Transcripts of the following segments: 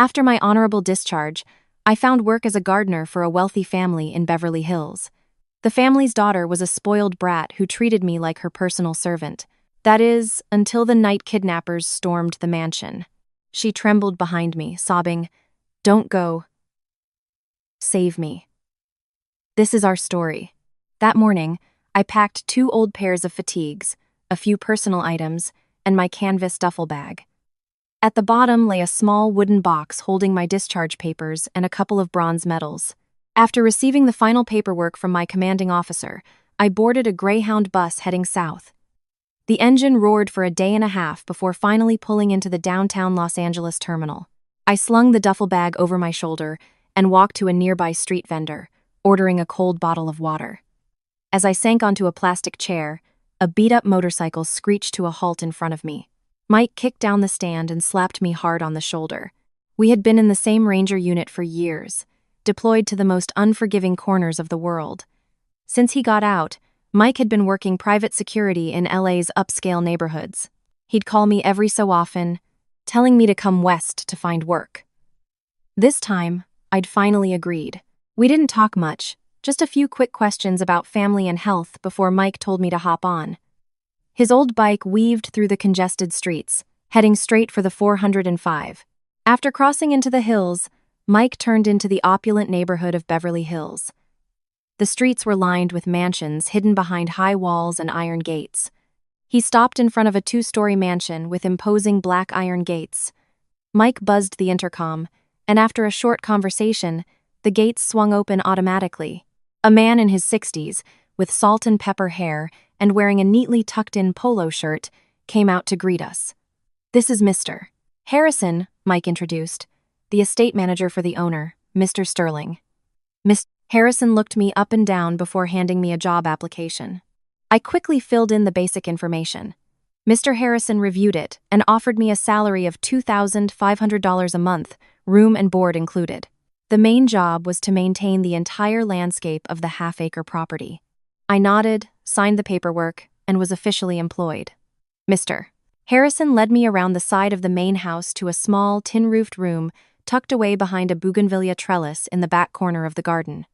After my honorable discharge, I found work as a gardener for a wealthy family in Beverly Hills. The family's daughter was a spoiled brat who treated me like her personal servant. That is, until the night kidnappers stormed the mansion. She trembled behind me, sobbing, "Don't go. Save me." This is our story. That morning, I packed 2 old pairs of fatigues, a few personal items, and my canvas duffel bag. At the bottom lay a small wooden box holding my discharge papers and a couple of bronze medals. After receiving the final paperwork from my commanding officer, I boarded a Greyhound bus heading south. The engine roared for a day and a half before finally pulling into the downtown Los Angeles terminal. I slung the duffel bag over my shoulder and walked to a nearby street vendor, ordering a cold bottle of water. As I sank onto a plastic chair, a beat-up motorcycle screeched to a halt in front of me. Mike kicked down the stand and slapped me hard on the shoulder. We had been in the same Ranger unit for years, deployed to the most unforgiving corners of the world. Since he got out, Mike had been working private security in LA's upscale neighborhoods. He'd call me every so often, telling me to come west to find work. This time, I'd finally agreed. We didn't talk much, just a few quick questions about family and health before Mike told me to hop on. His old bike weaved through the congested streets, heading straight for the 405. After crossing into the hills, Mike turned into the opulent neighborhood of Beverly Hills. The streets were lined with mansions hidden behind high walls and iron gates. He stopped in front of a 2-story mansion with imposing black iron gates. Mike buzzed the intercom, and after a short conversation, the gates swung open automatically. A man in his 60s, with salt and pepper hair and wearing a neatly tucked-in polo shirt, came out to greet us. "This is Mr. Harrison," Mike introduced, "the estate manager for the owner, Mr. Sterling." Mr. Harrison looked me up and down before handing me a job application. I quickly filled in the basic information. Mr. Harrison reviewed it and offered me a salary of $2,500 a month, room and board included. The main job was to maintain the entire landscape of the half-acre property. I nodded, signed the paperwork, and was officially employed. Mr. Harrison led me around the side of the main house to a small, tin-roofed room tucked away behind a bougainvillea trellis in the back corner of the garden.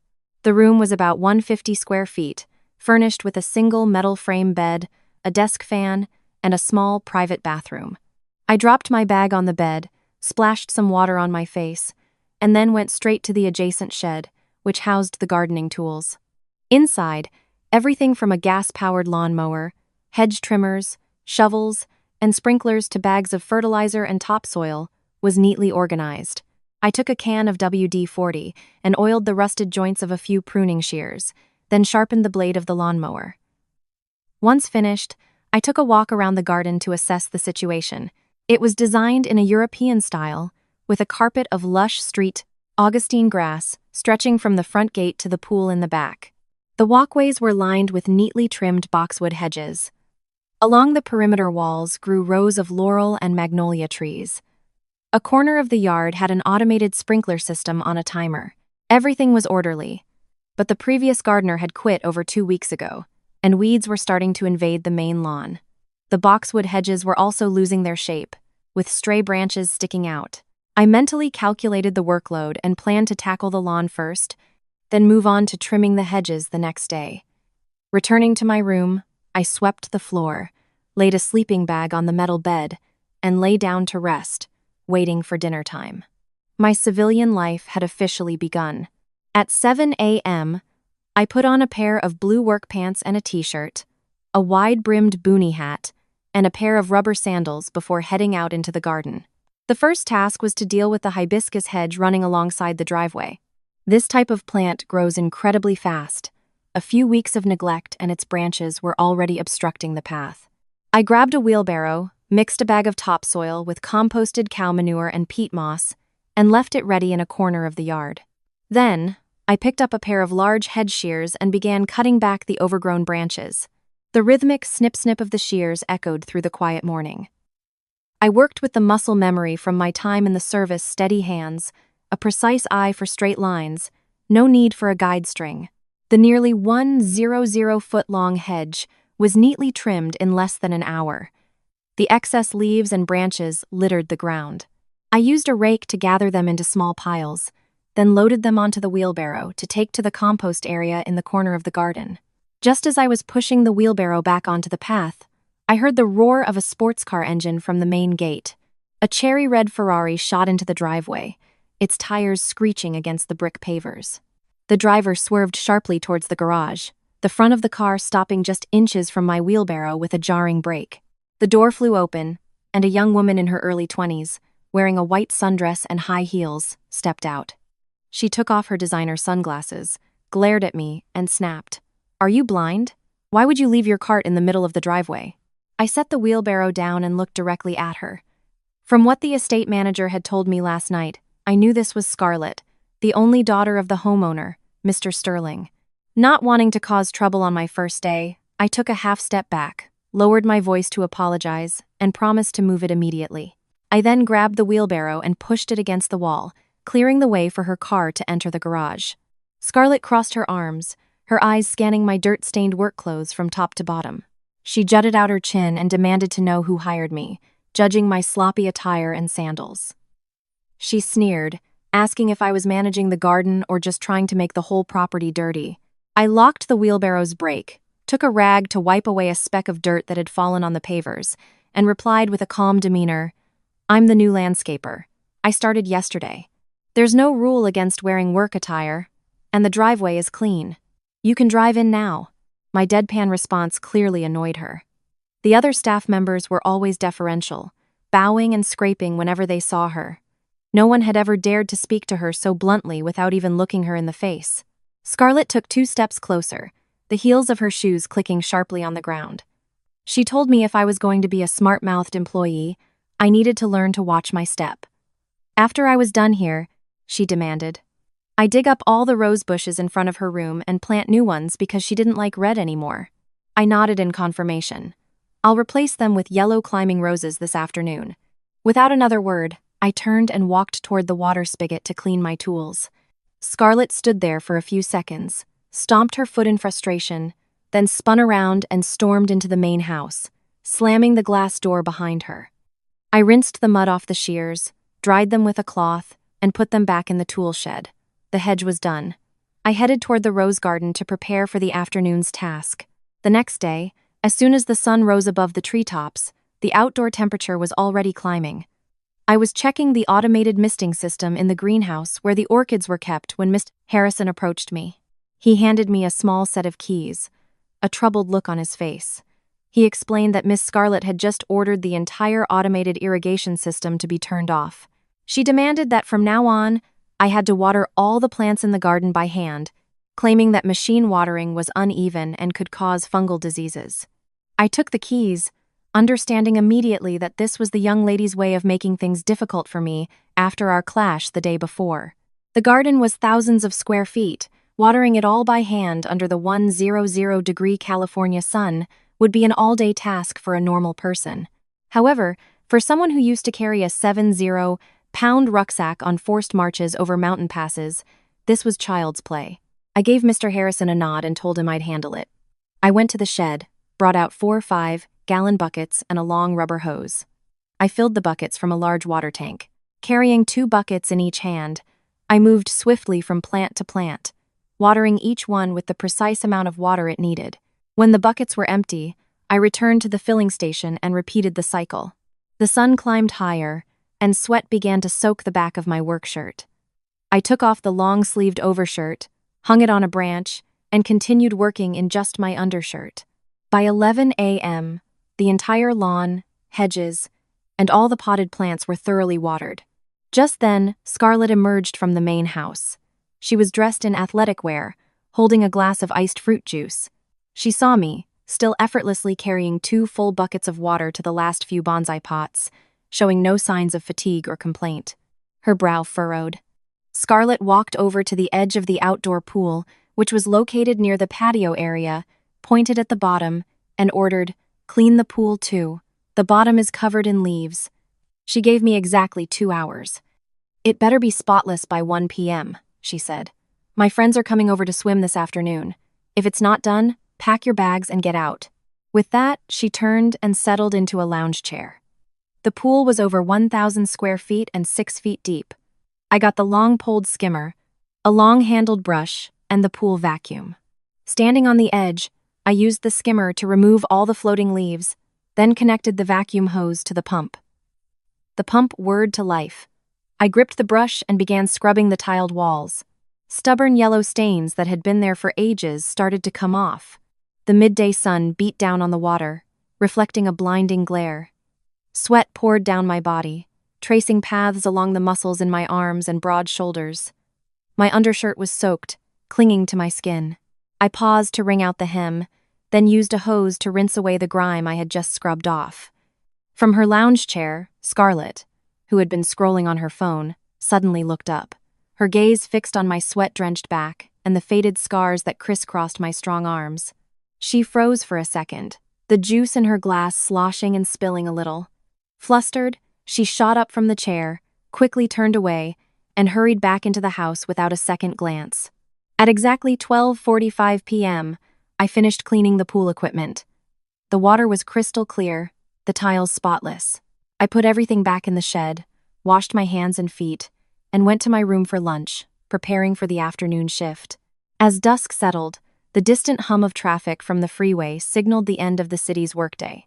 The room was about 150 square feet, furnished with a single metal frame bed, a desk fan, and a small private bathroom. I dropped my bag on the bed, splashed some water on my face, and then went straight to the adjacent shed, which housed the gardening tools. Inside, everything from a gas-powered lawnmower, hedge trimmers, shovels, and sprinklers to bags of fertilizer and topsoil was neatly organized. I took a can of WD-40 and oiled the rusted joints of a few pruning shears, then sharpened the blade of the lawnmower. Once finished, I took a walk around the garden to assess the situation. It was designed in a European style, with a carpet of lush street Augustine grass stretching from the front gate to the pool in the back. The walkways were lined with neatly trimmed boxwood hedges. Along the perimeter walls grew rows of laurel and magnolia trees. A corner of the yard had an automated sprinkler system on a timer. Everything was orderly, but the previous gardener had quit over 2 weeks ago, and weeds were starting to invade the main lawn. The boxwood hedges were also losing their shape, with stray branches sticking out. I mentally calculated the workload and planned to tackle the lawn first, then move on to trimming the hedges the next day. Returning to my room, I swept the floor, laid a sleeping bag on the metal bed, and lay down to rest, waiting for dinner time. My civilian life had officially begun. At 7 a.m., I put on a pair of blue work pants and a t-shirt, a wide-brimmed boonie hat, and a pair of rubber sandals before heading out into the garden. The first task was to deal with the hibiscus hedge running alongside the driveway. This type of plant grows incredibly fast. A few weeks of neglect and its branches were already obstructing the path. I grabbed a wheelbarrow, mixed a bag of topsoil with composted cow manure and peat moss, and left it ready in a corner of the yard. Then, I picked up a pair of large hedge shears and began cutting back the overgrown branches. The rhythmic snip-snip of the shears echoed through the quiet morning. I worked with the muscle memory from my time in the service, steady hands, a precise eye for straight lines, no need for a guide string. The nearly 100-foot-long hedge was neatly trimmed in less than an hour. The excess leaves and branches littered the ground. I used a rake to gather them into small piles, then loaded them onto the wheelbarrow to take to the compost area in the corner of the garden. Just as I was pushing the wheelbarrow back onto the path, I heard the roar of a sports car engine from the main gate. A cherry-red Ferrari shot into the driveway, its tires screeching against the brick pavers. The driver swerved sharply towards the garage, the front of the car stopping just inches from my wheelbarrow with a jarring brake. The door flew open, and a young woman in her early 20s, wearing a white sundress and high heels, stepped out. She took off her designer sunglasses, glared at me, and snapped, "Are you blind? Why would you leave your cart in the middle of the driveway?" I set the wheelbarrow down and looked directly at her. From what the estate manager had told me last night, I knew this was Scarlett, the only daughter of the homeowner, Mr. Sterling. Not wanting to cause trouble on my first day, I took a half step back, lowered my voice to apologize, and promised to move it immediately. I then grabbed the wheelbarrow and pushed it against the wall, clearing the way for her car to enter the garage. Scarlett crossed her arms, her eyes scanning my dirt-stained work clothes from top to bottom. She jutted out her chin and demanded to know who hired me, judging my sloppy attire and sandals. She sneered, asking if I was managing the garden or just trying to make the whole property dirty. I locked the wheelbarrow's brake, took a rag to wipe away a speck of dirt that had fallen on the pavers, and replied with a calm demeanor, "I'm the new landscaper. I started yesterday. There's no rule against wearing work attire, and the driveway is clean. You can drive in now." My deadpan response clearly annoyed her. The other staff members were always deferential, bowing and scraping whenever they saw her. No one had ever dared to speak to her so bluntly without even looking her in the face. Scarlett took 2 steps closer, the heels of her shoes clicking sharply on the ground. She told me if I was going to be a smart-mouthed employee, I needed to learn to watch my step. "After I was done here," she demanded, "I dig up all the rose bushes in front of her room and plant new ones because she didn't like red anymore." I nodded in confirmation. "I'll replace them with yellow climbing roses this afternoon." Without another word, I turned and walked toward the water spigot to clean my tools. Scarlett stood there for a few seconds, stomped her foot in frustration, then spun around and stormed into the main house, slamming the glass door behind her. I rinsed the mud off the shears, dried them with a cloth, and put them back in the tool shed. The hedge was done. I headed toward the rose garden to prepare for the afternoon's task. The next day, as soon as the sun rose above the treetops, the outdoor temperature was already climbing. I was checking the automated misting system in the greenhouse where the orchids were kept when Mr. Harrison approached me. He handed me a small set of keys, a troubled look on his face. He explained that Miss Scarlett had just ordered the entire automated irrigation system to be turned off. She demanded that from now on, I had to water all the plants in the garden by hand, claiming that machine watering was uneven and could cause fungal diseases. I took the keys, understanding immediately that this was the young lady's way of making things difficult for me after our clash the day before. The garden was thousands of square feet. Watering it all by hand under the 100-degree California sun would be an all-day task for a normal person. However, for someone who used to carry a 70-pound rucksack on forced marches over mountain passes, this was child's play. I gave Mr. Harrison a nod and told him I'd handle it. I went to the shed, brought out 4 5-gallon buckets and a long rubber hose. I filled the buckets from a large water tank. Carrying 2 buckets in each hand, I moved swiftly from plant to plant, watering each one with the precise amount of water it needed. When the buckets were empty, I returned to the filling station and repeated the cycle. The sun climbed higher, and sweat began to soak the back of my work shirt. I took off the long-sleeved overshirt, hung it on a branch, and continued working in just my undershirt. By 11 a.m., the entire lawn, hedges, and all the potted plants were thoroughly watered. Just then, Scarlett emerged from the main house. She was dressed in athletic wear, holding a glass of iced fruit juice. She saw me, still effortlessly carrying 2 full buckets of water to the last few bonsai pots, showing no signs of fatigue or complaint. Her brow furrowed. Scarlett walked over to the edge of the outdoor pool, which was located near the patio area, pointed at the bottom, and ordered, "Clean the pool too. The bottom is covered in leaves." She gave me exactly 2 hours. "It better be spotless by 1 p.m., she said. "My friends are coming over to swim this afternoon. If it's not done, pack your bags and get out." With that, she turned and settled into a lounge chair. The pool was over 1,000 square feet and 6 feet deep. I got the long-poled skimmer, a long-handled brush, and the pool vacuum. Standing on the edge, I used the skimmer to remove all the floating leaves, then connected the vacuum hose to the pump. The pump whirred to life. I gripped the brush and began scrubbing the tiled walls. Stubborn yellow stains that had been there for ages started to come off. The midday sun beat down on the water, reflecting a blinding glare. Sweat poured down my body, tracing paths along the muscles in my arms and broad shoulders. My undershirt was soaked, clinging to my skin. I paused to wring out the hem, then used a hose to rinse away the grime I had just scrubbed off. From her lounge chair, Scarlett, who had been scrolling on her phone, suddenly looked up, her gaze fixed on my sweat-drenched back and the faded scars that crisscrossed my strong arms. She froze for a second, the juice in her glass sloshing and spilling a little. Flustered, she shot up from the chair, quickly turned away, and hurried back into the house without a second glance. At exactly 12:45 p.m., I finished cleaning the pool equipment. The water was crystal clear, the tiles spotless. I put everything back in the shed, washed my hands and feet, and went to my room for lunch, preparing for the afternoon shift. As dusk settled, the distant hum of traffic from the freeway signaled the end of the city's workday.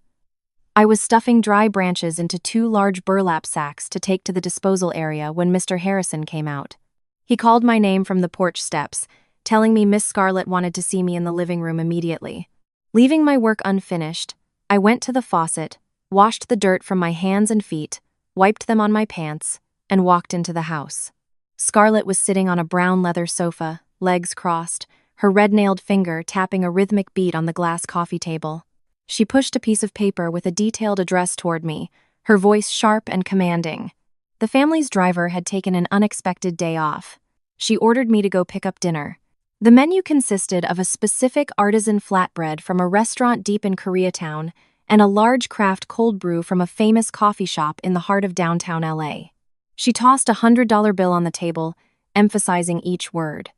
I was stuffing dry branches into 2 large burlap sacks to take to the disposal area when Mr. Harrison came out. He called my name from the porch steps, telling me Miss Scarlett wanted to see me in the living room immediately. Leaving my work unfinished, I went to the faucet, washed the dirt from my hands and feet, wiped them on my pants, and walked into the house. Scarlett was sitting on a brown leather sofa, legs crossed, her red-nailed finger tapping a rhythmic beat on the glass coffee table. She pushed a piece of paper with a detailed address toward me, her voice sharp and commanding. The family's driver had taken an unexpected day off. She ordered me to go pick up dinner. The menu consisted of a specific artisan flatbread from a restaurant deep in Koreatown and a large craft cold brew from a famous coffee shop in the heart of downtown LA. She tossed a $100 bill on the table, emphasizing each word.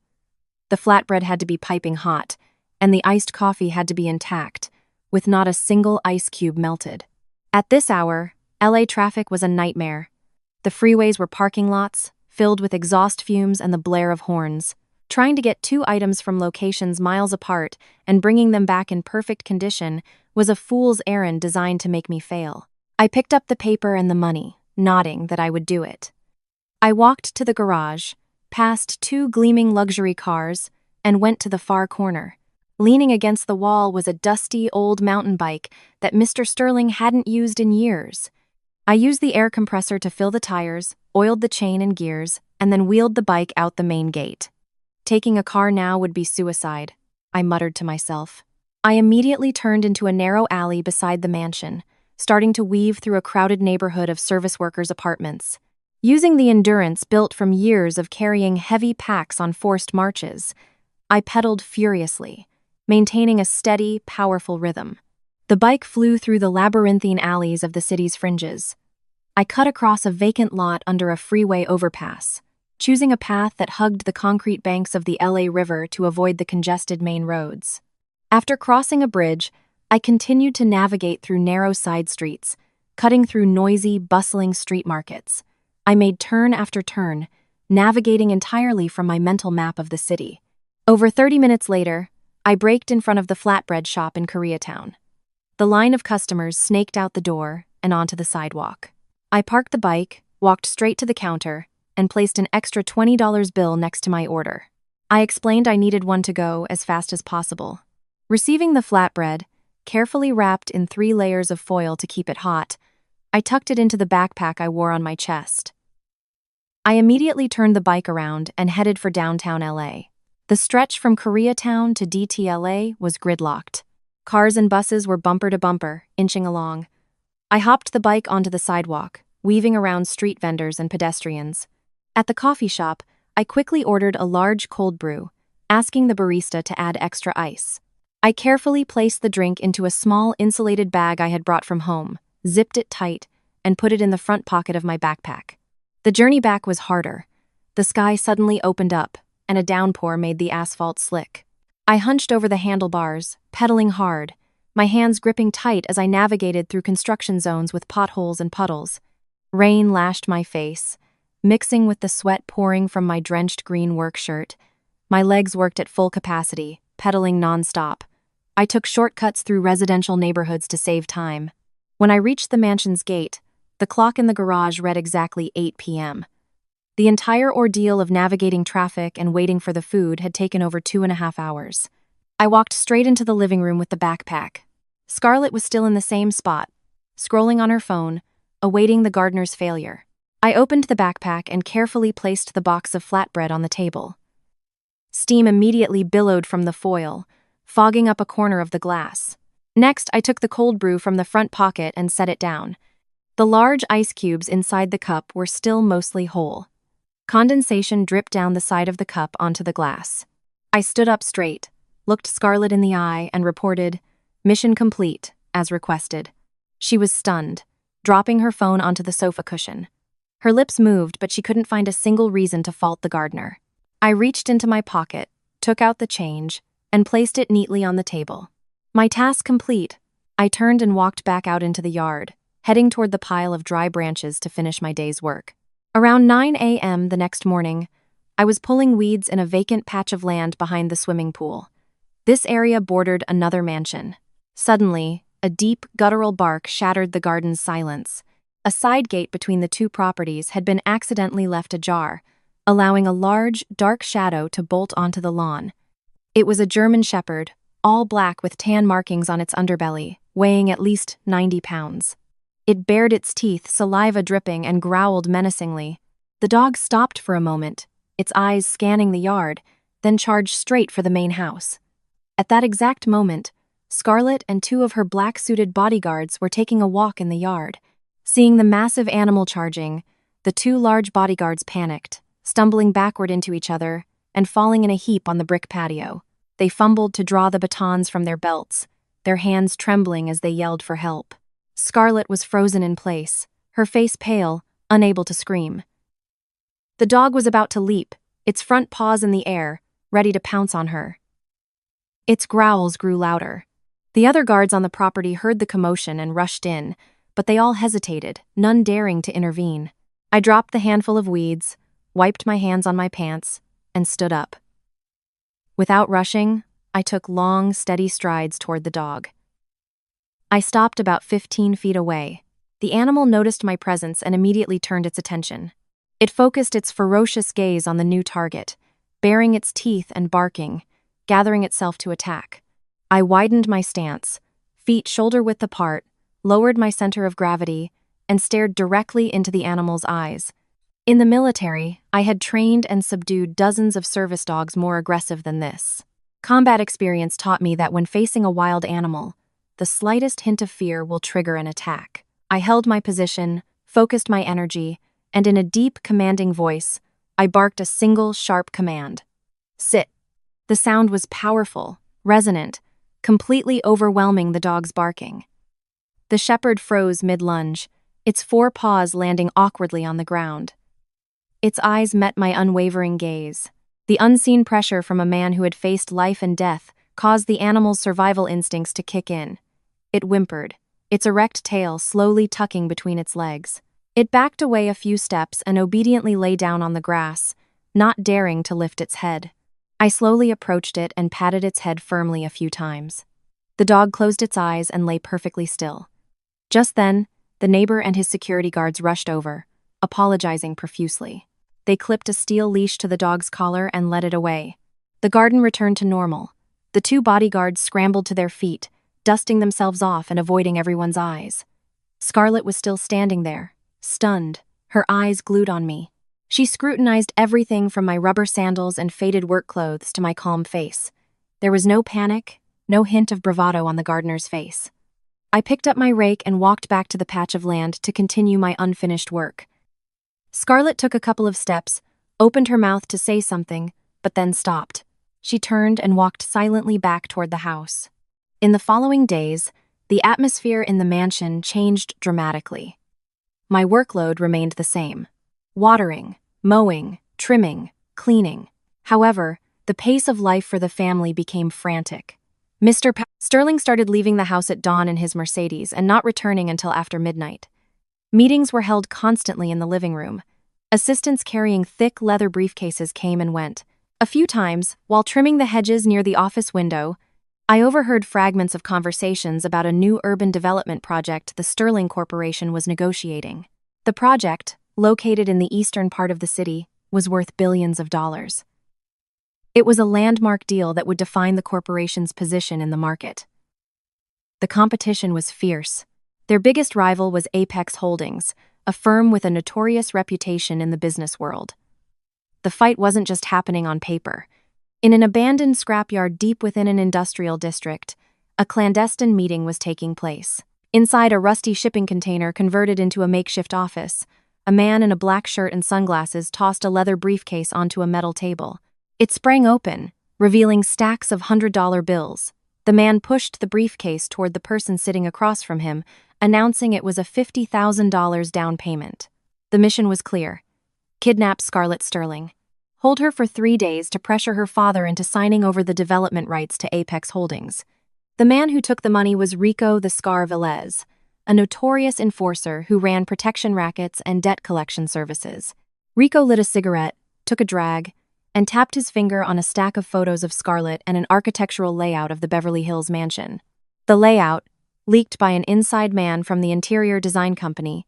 The flatbread had to be piping hot, and the iced coffee had to be intact, with not a single ice cube melted. At this hour, LA traffic was a nightmare. The freeways were parking lots, filled with exhaust fumes and the blare of horns. Trying to get 2 items from locations miles apart and bringing them back in perfect condition was a fool's errand designed to make me fail. I picked up the paper and the money, nodding that I would do it. I walked to the garage, past 2 gleaming luxury cars, and went to the far corner. Leaning against the wall was a dusty old mountain bike that Mr. Sterling hadn't used in years. I used the air compressor to fill the tires, oiled the chain and gears, and then wheeled the bike out the main gate. Taking a car now would be suicide, I muttered to myself. I immediately turned into a narrow alley beside the mansion, starting to weave through a crowded neighborhood of service workers' apartments. Using the endurance built from years of carrying heavy packs on forced marches, I pedaled furiously, maintaining a steady, powerful rhythm. The bike flew through the labyrinthine alleys of the city's fringes. I cut across a vacant lot under a freeway overpass, choosing a path that hugged the concrete banks of the LA River to avoid the congested main roads. After crossing a bridge, I continued to navigate through narrow side streets, cutting through noisy, bustling street markets. I made turn after turn, navigating entirely from my mental map of the city. Over 30 minutes later, I braked in front of the flatbread shop in Koreatown. The line of customers snaked out the door and onto the sidewalk. I parked the bike, walked straight to the counter, and placed an extra $20 bill next to my order. I explained I needed one to go as fast as possible. Receiving the flatbread, carefully wrapped in 3 layers of foil to keep it hot, I tucked it into the backpack I wore on my chest. I immediately turned the bike around and headed for downtown LA. The stretch from Koreatown to DTLA was gridlocked. Cars and buses were bumper to bumper, inching along. I hopped the bike onto the sidewalk, weaving around street vendors and pedestrians. At the coffee shop, I quickly ordered a large cold brew, asking the barista to add extra ice. I carefully placed the drink into a small insulated bag I had brought from home, zipped it tight, and put it in the front pocket of my backpack. The journey back was harder. The sky suddenly opened up, and a downpour made the asphalt slick. I hunched over the handlebars, pedaling hard, my hands gripping tight as I navigated through construction zones with potholes and puddles. Rain lashed my face, mixing with the sweat pouring from my drenched green work shirt. My legs worked at full capacity, pedaling nonstop. I took shortcuts through residential neighborhoods to save time. When I reached the mansion's gate, the clock in the garage read exactly 8 p.m. The entire ordeal of navigating traffic and waiting for the food had taken over 2.5 hours. I walked straight into the living room with the backpack. Scarlett was still in the same spot, scrolling on her phone, awaiting the gardener's failure. I opened the backpack and carefully placed the box of flatbread on the table. Steam immediately billowed from the foil, fogging up a corner of the glass. Next, I took the cold brew from the front pocket and set it down. The large ice cubes inside the cup were still mostly whole. Condensation dripped down the side of the cup onto the glass. I stood up straight, looked Scarlett in the eye, and reported, "Mission complete," as requested. She was stunned, dropping her phone onto the sofa cushion. Her lips moved, but she couldn't find a single reason to fault the gardener. I reached into my pocket, took out the change, and placed it neatly on the table. My task complete, I turned and walked back out into the yard, heading toward the pile of dry branches to finish my day's work. Around 9 a.m. the next morning, I was pulling weeds in a vacant patch of land behind the swimming pool. This area bordered another mansion. Suddenly, a deep, guttural bark shattered the garden's silence. A side gate between the two properties had been accidentally left ajar, allowing a large, dark shadow to bolt onto the lawn. It was a German Shepherd, all black with tan markings on its underbelly, weighing at least 90 pounds. It bared its teeth, saliva dripping, and growled menacingly. The dog stopped for a moment, its eyes scanning the yard, then charged straight for the main house. At that exact moment, Scarlett and two of her black-suited bodyguards were taking a walk in the yard. Seeing the massive animal charging, the two large bodyguards panicked, stumbling backward into each other and falling in a heap on the brick patio. They fumbled to draw the batons from their belts, their hands trembling as they yelled for help. Scarlett was frozen in place, her face pale, unable to scream. The dog was about to leap, its front paws in the air, ready to pounce on her. Its growls grew louder. The other guards on the property heard the commotion and rushed in, but they all hesitated, none daring to intervene. I dropped the handful of weeds, wiped my hands on my pants, and stood up. Without rushing, I took long, steady strides toward the dog. I stopped about 15 feet away. The animal noticed my presence and immediately turned its attention. It focused its ferocious gaze on the new target, baring its teeth and barking, gathering itself to attack. I widened my stance, feet shoulder-width apart, lowered my center of gravity, and stared directly into the animal's eyes. In the military, I had trained and subdued dozens of service dogs more aggressive than this. Combat experience taught me that when facing a wild animal, the slightest hint of fear will trigger an attack. I held my position, focused my energy, and in a deep, commanding voice, I barked a single, sharp command. "Sit." The sound was powerful, resonant, completely overwhelming the dog's barking. The shepherd froze mid-lunge, its four paws landing awkwardly on the ground. Its eyes met my unwavering gaze. The unseen pressure from a man who had faced life and death caused the animal's survival instincts to kick in. It whimpered, its erect tail slowly tucking between its legs. It backed away a few steps and obediently lay down on the grass, not daring to lift its head. I slowly approached it and patted its head firmly a few times. The dog closed its eyes and lay perfectly still. Just then, the neighbor and his security guards rushed over, apologizing profusely. They clipped a steel leash to the dog's collar and led it away. The garden returned to normal. The two bodyguards scrambled to their feet, dusting themselves off and avoiding everyone's eyes. Scarlett was still standing there, stunned, her eyes glued on me. She scrutinized everything from my rubber sandals and faded work clothes to my calm face. There was no panic, no hint of bravado on the gardener's face. I picked up my rake and walked back to the patch of land to continue my unfinished work. Scarlett took a couple of steps, opened her mouth to say something, but then stopped. She turned and walked silently back toward the house. In the following days, the atmosphere in the mansion changed dramatically. My workload remained the same: watering, mowing, trimming, cleaning. However, the pace of life for the family became frantic. Sterling started leaving the house at dawn in his Mercedes and not returning until after midnight. Meetings were held constantly in the living room. Assistants carrying thick leather briefcases came and went. A few times, while trimming the hedges near the office window, I overheard fragments of conversations about a new urban development project the Sterling Corporation was negotiating. The project, located in the eastern part of the city, was worth billions of dollars. It was a landmark deal that would define the corporation's position in the market. The competition was fierce. Their biggest rival was Apex Holdings, a firm with a notorious reputation in the business world. The fight wasn't just happening on paper. In an abandoned scrapyard deep within an industrial district, a clandestine meeting was taking place. Inside a rusty shipping container converted into a makeshift office, a man in a black shirt and sunglasses tossed a leather briefcase onto a metal table. It sprang open, revealing stacks of $100 bills. The man pushed the briefcase toward the person sitting across from him, announcing it was a $50,000 down payment. The mission was clear. Kidnap Scarlett Sterling. Hold her for 3 days to pressure her father into signing over the development rights to Apex Holdings. The man who took the money was Rico the Scar Velez, a notorious enforcer who ran protection rackets and debt collection services. Rico lit a cigarette, took a drag, and tapped his finger on a stack of photos of Scarlett and an architectural layout of the Beverly Hills mansion. The layout, leaked by an inside man from the interior design company,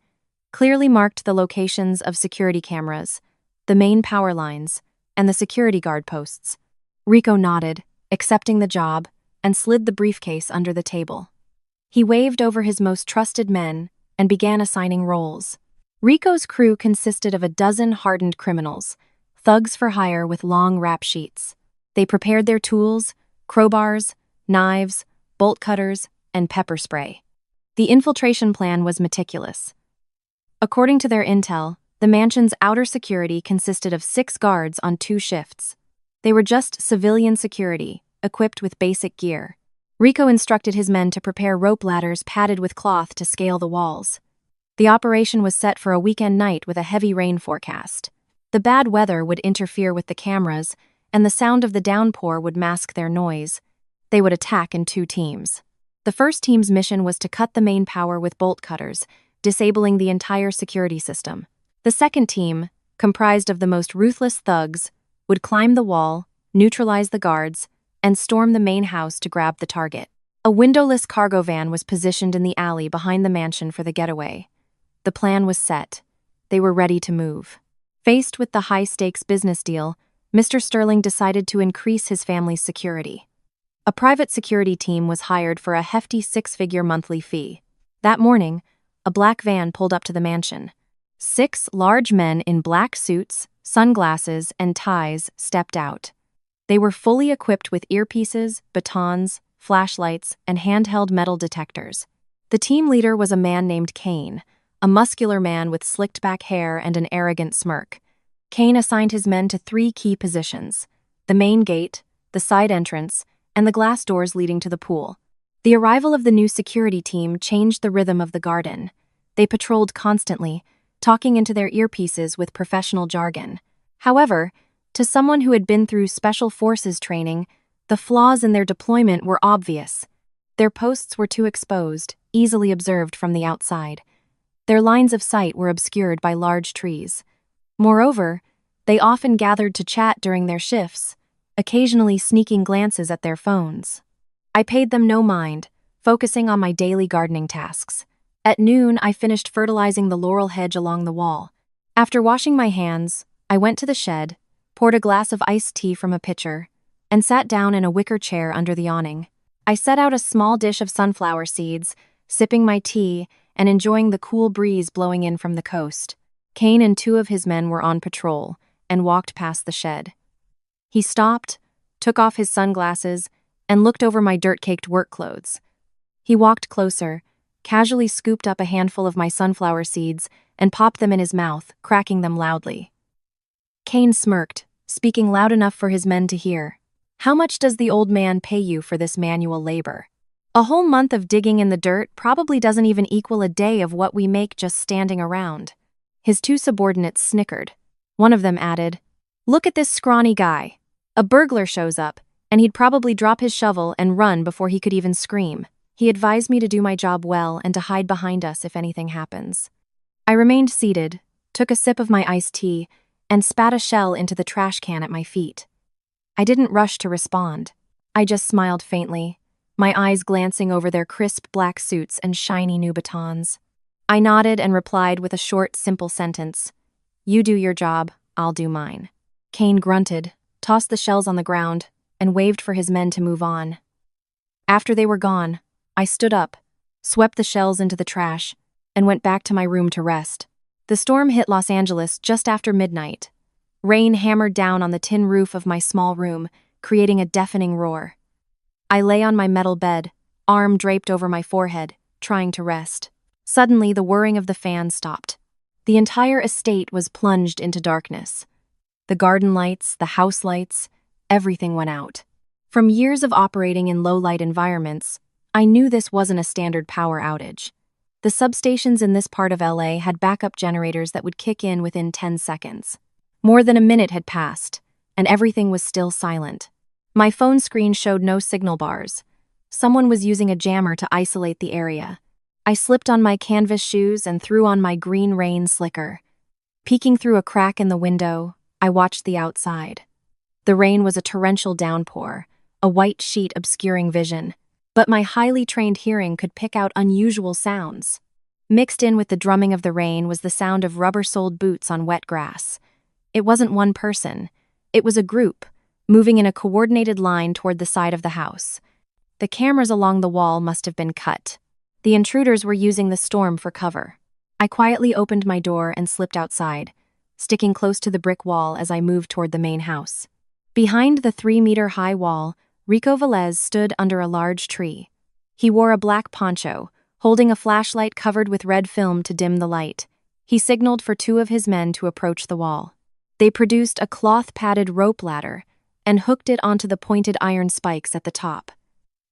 clearly marked the locations of security cameras, the main power lines, and the security guard posts. Rico nodded, accepting the job, and slid the briefcase under the table. He waved over his most trusted men and began assigning roles. Rico's crew consisted of a dozen hardened criminals, thugs for hire with long rap sheets. They prepared their tools, crowbars, knives, bolt cutters, and pepper spray. The infiltration plan was meticulous. According to their intel, the mansion's outer security consisted of 6 guards on 2 shifts. They were just civilian security, equipped with basic gear. Rico instructed his men to prepare rope ladders padded with cloth to scale the walls. The operation was set for a weekend night with a heavy rain forecast. The bad weather would interfere with the cameras, and the sound of the downpour would mask their noise. They would attack in 2 teams. The first team's mission was to cut the main power with bolt cutters, disabling the entire security system. The second team, comprised of the most ruthless thugs, would climb the wall, neutralize the guards, and storm the main house to grab the target. A windowless cargo van was positioned in the alley behind the mansion for the getaway. The plan was set. They were ready to move. Faced with the high-stakes business deal, Mr. Sterling decided to increase his family's security. A private security team was hired for a hefty 6-figure monthly fee. That morning, a black van pulled up to the mansion. 6 large men in black suits, sunglasses, and ties stepped out. They were fully equipped with earpieces, batons, flashlights, and handheld metal detectors. The team leader was a man named Kane, a muscular man with slicked-back hair and an arrogant smirk. Kane assigned his men to 3 key positions: the main gate, the side entrance, and the glass doors leading to the pool. The arrival of the new security team changed the rhythm of the garden. They patrolled constantly, talking into their earpieces with professional jargon. However, to someone who had been through special forces training, the flaws in their deployment were obvious. Their posts were too exposed, easily observed from the outside. Their lines of sight were obscured by large trees. Moreover, they often gathered to chat during their shifts, occasionally sneaking glances at their phones. I paid them no mind, focusing on my daily gardening tasks. At noon, I finished fertilizing the laurel hedge along the wall. After washing my hands, I went to the shed, poured a glass of iced tea from a pitcher, and sat down in a wicker chair under the awning. I set out a small dish of sunflower seeds, sipping my tea and enjoying the cool breeze blowing in from the coast. Kane and 2 of his men were on patrol and walked past the shed. He stopped, took off his sunglasses, and looked over my dirt-caked work clothes. He walked closer, casually scooped up a handful of my sunflower seeds, and popped them in his mouth, cracking them loudly. Kane smirked, speaking loud enough for his men to hear. "How much does the old man pay you for this manual labor? A whole month of digging in the dirt probably doesn't even equal a day of what we make just standing around." His 2 subordinates snickered. One of them added, "Look at this scrawny guy. A burglar shows up, and he'd probably drop his shovel and run before he could even scream. He advised me to do my job well and to hide behind us if anything happens. I remained seated, took a sip of my iced tea, and spat a shell into the trash can at my feet. I didn't rush to respond. I just smiled faintly, my eyes glancing over their crisp black suits and shiny new batons. I nodded and replied with a short, simple sentence. You do your job, I'll do mine. Kane grunted, tossed the shells on the ground, and waved for his men to move on. After they were gone, I stood up, swept the shells into the trash, and went back to my room to rest. The storm hit Los Angeles just after midnight. Rain hammered down on the tin roof of my small room, creating a deafening roar. I lay on my metal bed, arm draped over my forehead, trying to rest. Suddenly, the whirring of the fan stopped. The entire estate was plunged into darkness. The garden lights, the house lights, everything went out. From years of operating in low-light environments, I knew this wasn't a standard power outage. The substations in this part of LA had backup generators that would kick in within 10 seconds. More than a minute had passed, and everything was still silent. My phone screen showed no signal bars. Someone was using a jammer to isolate the area. I slipped on my canvas shoes and threw on my green rain slicker. Peeking through a crack in the window, I watched the outside. The rain was a torrential downpour, a white sheet obscuring vision, but my highly trained hearing could pick out unusual sounds. Mixed in with the drumming of the rain was the sound of rubber-soled boots on wet grass. It wasn't one person. It was a group, moving in a coordinated line toward the side of the house. The cameras along the wall must have been cut. The intruders were using the storm for cover. I quietly opened my door and slipped outside, sticking close to the brick wall as I moved toward the main house. Behind the 3-meter-high wall, Rico Velez stood under a large tree. He wore a black poncho, holding a flashlight covered with red film to dim the light. He signaled for 2 of his men to approach the wall. They produced a cloth-padded rope ladder and hooked it onto the pointed iron spikes at the top.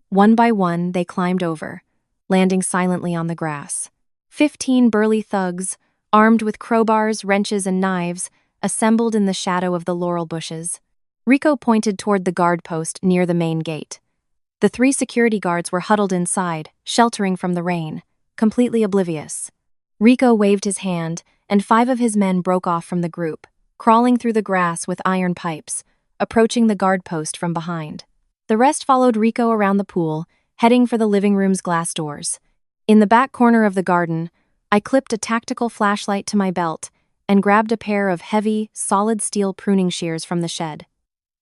One by one, they climbed over, landing silently on the grass. 15 burly thugs, armed with crowbars, wrenches, and knives, assembled in the shadow of the laurel bushes. Rico pointed toward the guard post near the main gate. The 3 security guards were huddled inside, sheltering from the rain, completely oblivious. Rico waved his hand, and 5 of his men broke off from the group, crawling through the grass with iron pipes, approaching the guard post from behind. The rest followed Rico around the pool, heading for the living room's glass doors. In the back corner of the garden, I clipped a tactical flashlight to my belt and grabbed a pair of heavy, solid steel pruning shears from the shed.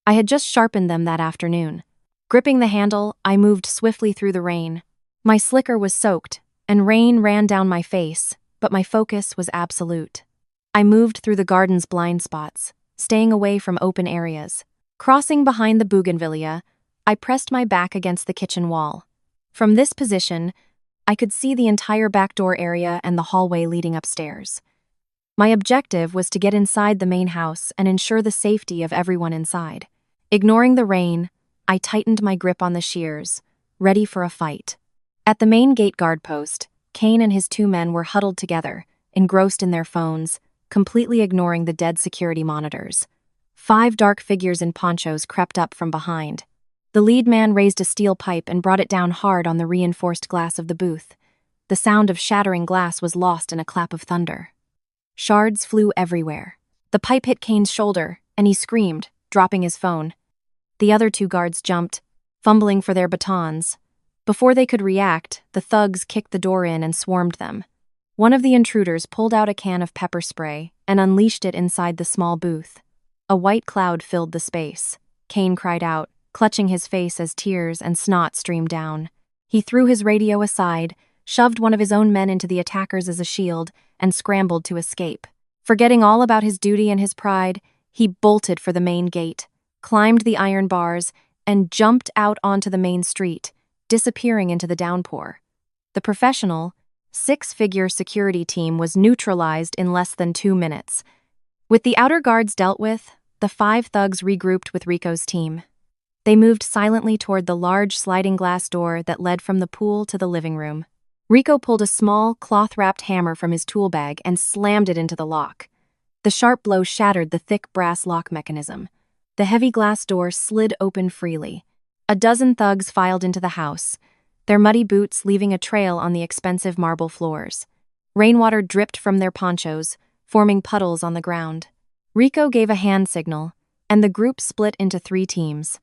I had just sharpened them that afternoon. Gripping the handle, I moved swiftly through the rain. My slicker was soaked, and rain ran down my face, but my focus was absolute. I moved through the garden's blind spots, staying away from open areas. Crossing behind the bougainvillea, I pressed my back against the kitchen wall. From this position, I could see the entire back door area and the hallway leading upstairs. My objective was to get inside the main house and ensure the safety of everyone inside. Ignoring the rain, I tightened my grip on the shears, ready for a fight. At the main gate guard post, Kane and his 2 men were huddled together, engrossed in their phones, completely ignoring the dead security monitors. 5 dark figures in ponchos crept up from behind. The lead man raised a steel pipe and brought it down hard on the reinforced glass of the booth. The sound of shattering glass was lost in a clap of thunder. Shards flew everywhere. The pipe hit Kane's shoulder, and he screamed, dropping his phone. The other 2 guards jumped, fumbling for their batons. Before they could react, the thugs kicked the door in and swarmed them. One of the intruders pulled out a can of pepper spray and unleashed it inside the small booth. A white cloud filled the space. Kane cried out, clutching his face as tears and snot streamed down. He threw his radio aside, shoved one of his own men into the attackers as a shield, and scrambled to escape. Forgetting all about his duty and his pride, he bolted for the main gate, climbed the iron bars, and jumped out onto the main street, disappearing into the downpour. The professional, 6-figure security team was neutralized in less than 2 minutes. With the outer guards dealt with, the 5 thugs regrouped with Rico's team. They moved silently toward the large sliding glass door that led from the pool to the living room. Rico pulled a small, cloth-wrapped hammer from his tool bag and slammed it into the lock. The sharp blow shattered the thick brass lock mechanism. The heavy glass door slid open freely. A dozen thugs filed into the house, their muddy boots leaving a trail on the expensive marble floors. Rainwater dripped from their ponchos, forming puddles on the ground. Rico gave a hand signal, and the group split into 3 teams.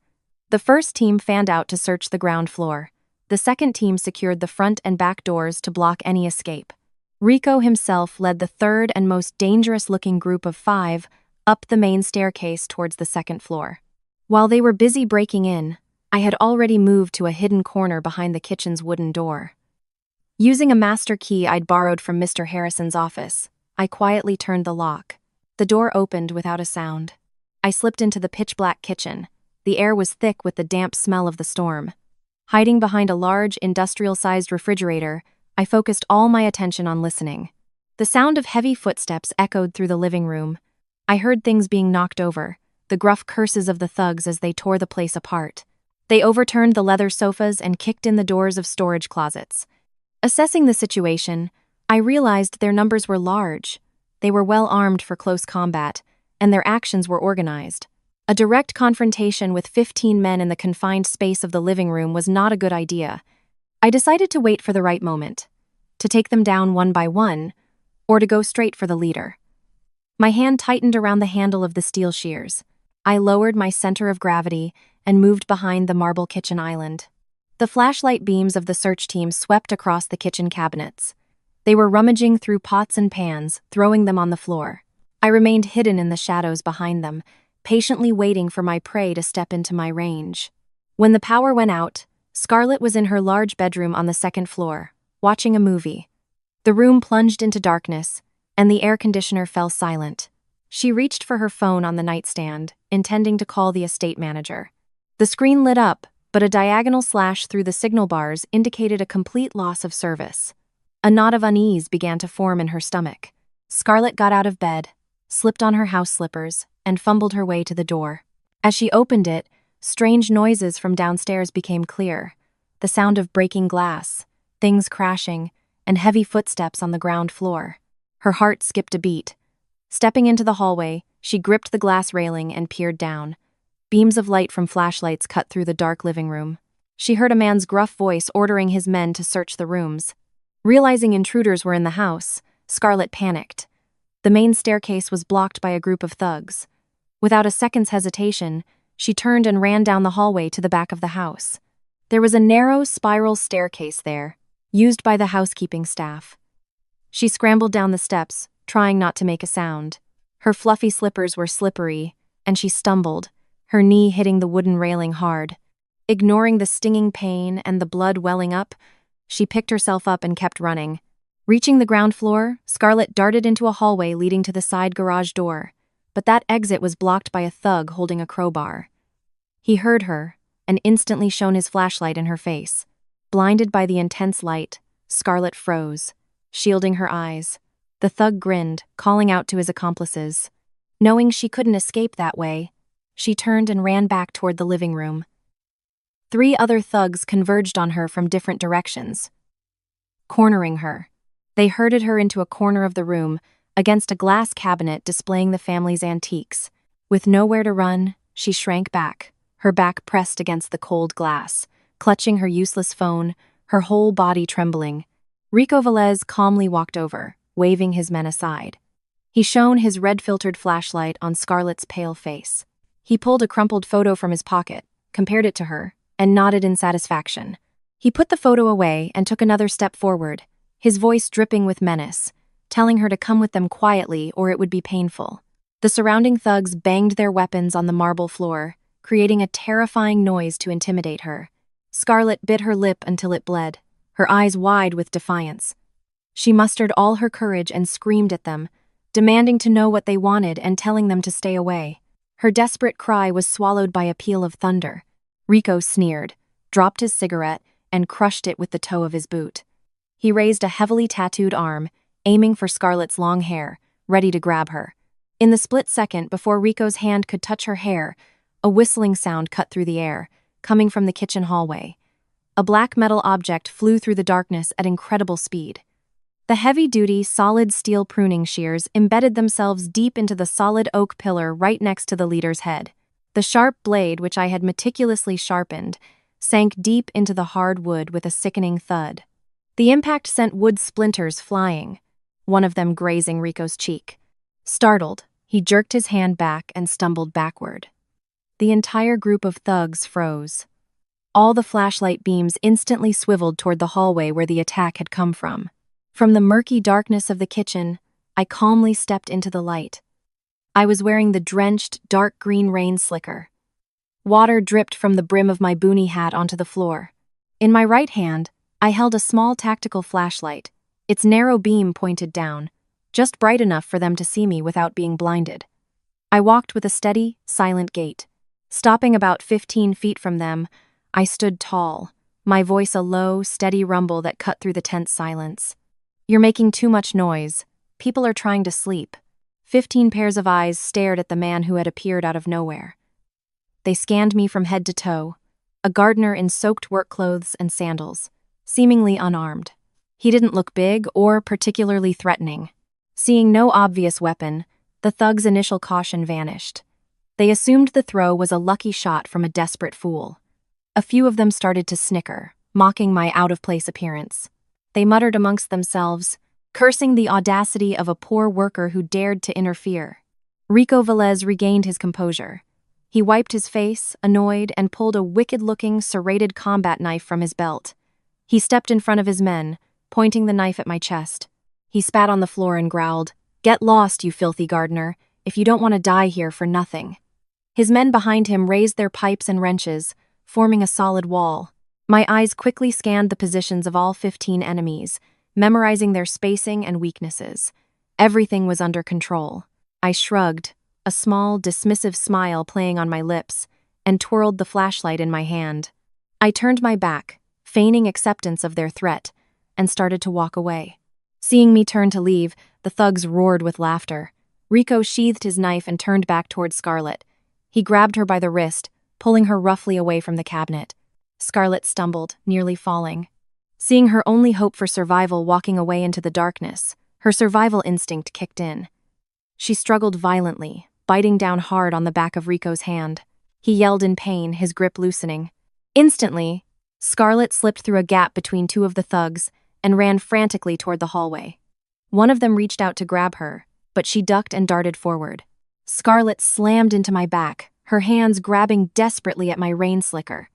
The first team fanned out to search the ground floor. The second team secured the front and back doors to block any escape. Rico himself led the third and most dangerous-looking group of 5 up the main staircase towards the second floor. While they were busy breaking in, I had already moved to a hidden corner behind the kitchen's wooden door. Using a master key I'd borrowed from Mr. Harrison's office, I quietly turned the lock. The door opened without a sound. I slipped into the pitch-black kitchen. The air was thick with the damp smell of the storm. Hiding behind a large, industrial-sized refrigerator, I focused all my attention on listening. The sound of heavy footsteps echoed through the living room. I heard things being knocked over, the gruff curses of the thugs as they tore the place apart. They overturned the leather sofas and kicked in the doors of storage closets. Assessing the situation, I realized their numbers were large. They were well armed for close combat, and their actions were organized. A direct confrontation with 15 men in the confined space of the living room was not a good idea. I decided to wait for the right moment, to take them down one by one, or to go straight for the leader. My hand tightened around the handle of the steel shears. I lowered my center of gravity and moved behind the marble kitchen island. The flashlight beams of the search team swept across the kitchen cabinets. They were rummaging through pots and pans, throwing them on the floor. I remained hidden in the shadows behind them, patiently waiting for my prey to step into my range. When the power went out, Scarlett was in her large bedroom on the second floor, watching a movie. The room plunged into darkness, and the air conditioner fell silent. She reached for her phone on the nightstand, intending to call the estate manager. The screen lit up, but a diagonal slash through the signal bars indicated a complete loss of service. A knot of unease began to form in her stomach. Scarlett got out of bed, slipped on her house slippers, and fumbled her way to the door. As she opened it, strange noises from downstairs became clear. The sound of breaking glass, things crashing, and heavy footsteps on the ground floor. Her heart skipped a beat. Stepping into the hallway, she gripped the glass railing and peered down. Beams of light from flashlights cut through the dark living room. She heard a man's gruff voice ordering his men to search the rooms. Realizing intruders were in the house, Scarlett panicked. The main staircase was blocked by a group of thugs. Without a second's hesitation, she turned and ran down the hallway to the back of the house. There was a narrow spiral staircase there, used by the housekeeping staff. She scrambled down the steps, trying not to make a sound. Her fluffy slippers were slippery, and she stumbled, her knee hitting the wooden railing hard. Ignoring the stinging pain and the blood welling up, she picked herself up and kept running. Reaching the ground floor, Scarlett darted into a hallway leading to the side garage door, but that exit was blocked by a thug holding a crowbar. He heard her, and instantly shone his flashlight in her face. Blinded by the intense light, Scarlett froze, shielding her eyes. The thug grinned, calling out to his accomplices. Knowing she couldn't escape that way, she turned and ran back toward the living room. 3 other thugs converged on her from different directions, cornering her. They herded her into a corner of the room, against a glass cabinet displaying the family's antiques. With nowhere to run, she shrank back, her back pressed against the cold glass, clutching her useless phone, her whole body trembling. Rico Velez calmly walked over, waving his men aside. He shone his red-filtered flashlight on Scarlett's pale face. He pulled a crumpled photo from his pocket, compared it to her, and nodded in satisfaction. He put the photo away and took another step forward, his voice dripping with menace, telling her to come with them quietly or it would be painful. The surrounding thugs banged their weapons on the marble floor, creating a terrifying noise to intimidate her. Scarlett bit her lip until it bled, her eyes wide with defiance. She mustered all her courage and screamed at them, demanding to know what they wanted and telling them to stay away. Her desperate cry was swallowed by a peal of thunder. Rico sneered, dropped his cigarette, and crushed it with the toe of his boot. He raised a heavily tattooed arm, aiming for Scarlett's long hair, ready to grab her. In the split second before Rico's hand could touch her hair, a whistling sound cut through the air, coming from the kitchen hallway. A black metal object flew through the darkness at incredible speed. The heavy-duty, solid steel pruning shears embedded themselves deep into the solid oak pillar right next to the leader's head. The sharp blade, which I had meticulously sharpened, sank deep into the hard wood with a sickening thud. The impact sent wood splinters flying, one of them grazing Rico's cheek. Startled, he jerked his hand back and stumbled backward. The entire group of thugs froze. All the flashlight beams instantly swiveled toward the hallway where the attack had come from. From the murky darkness of the kitchen, I calmly stepped into the light. I was wearing the drenched, dark green rain slicker. Water dripped from the brim of my boonie hat onto the floor. In my right hand, I held a small tactical flashlight, its narrow beam pointed down, just bright enough for them to see me without being blinded. I walked with a steady, silent gait. Stopping about 15 feet from them, I stood tall, my voice a low, steady rumble that cut through the tense silence. "You're making too much noise. People are trying to sleep." 15 pairs of eyes stared at the man who had appeared out of nowhere. They scanned me from head to toe, a gardener in soaked work clothes and sandals, seemingly unarmed. He didn't look big or particularly threatening. Seeing no obvious weapon, the thugs' initial caution vanished. They assumed the throw was a lucky shot from a desperate fool. A few of them started to snicker, mocking my out-of-place appearance. They muttered amongst themselves, cursing the audacity of a poor worker who dared to interfere. Rico Velez regained his composure. He wiped his face, annoyed, and pulled a wicked-looking, serrated combat knife from his belt. He stepped in front of his men, pointing the knife at my chest. He spat on the floor and growled, "Get lost, you filthy gardener, if you don't want to die here for nothing." His men behind him raised their pipes and wrenches, forming a solid wall. My eyes quickly scanned the positions of all 15 enemies, memorizing their spacing and weaknesses. Everything was under control. I shrugged, a small, dismissive smile playing on my lips, and twirled the flashlight in my hand. I turned my back, feigning acceptance of their threat, and started to walk away. Seeing me turn to leave, the thugs roared with laughter. Rico sheathed his knife and turned back toward Scarlett. He grabbed her by the wrist, pulling her roughly away from the cabinet. Scarlett stumbled, nearly falling. Seeing her only hope for survival walking away into the darkness, her survival instinct kicked in. She struggled violently, biting down hard on the back of Rico's hand. He yelled in pain, his grip loosening. Instantly, Scarlett slipped through a gap between two of the thugs and ran frantically toward the hallway. One of them reached out to grab her, but she ducked and darted forward. Scarlett slammed into my back, her hands grabbing desperately at my rain slicker.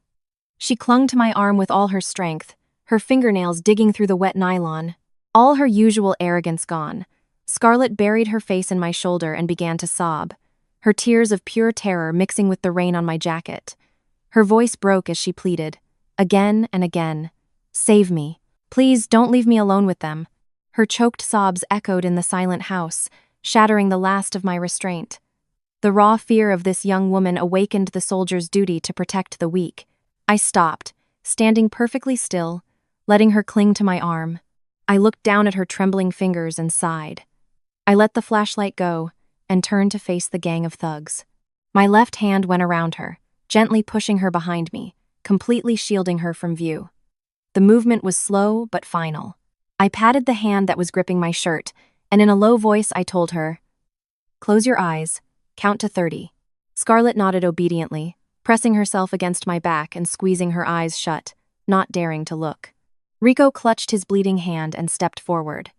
She clung to my arm with all her strength, her fingernails digging through the wet nylon. All her usual arrogance gone, Scarlett buried her face in my shoulder and began to sob, her tears of pure terror mixing with the rain on my jacket. Her voice broke as she pleaded, again and again, "Save me. Please don't leave me alone with them." Her choked sobs echoed in the silent house, shattering the last of my restraint. The raw fear of this young woman awakened the soldier's duty to protect the weak. I stopped, standing perfectly still, letting her cling to my arm. I looked down at her trembling fingers and sighed. I let the flashlight go and turned to face the gang of thugs. My left hand went around her, gently pushing her behind me, completely shielding her from view. The movement was slow but final. I patted the hand that was gripping my shirt, and in a low voice I told her, "Close your eyes, count to 30. Scarlett nodded obediently, pressing herself against my back and squeezing her eyes shut, not daring to look. Rico clutched his bleeding hand and stepped forward.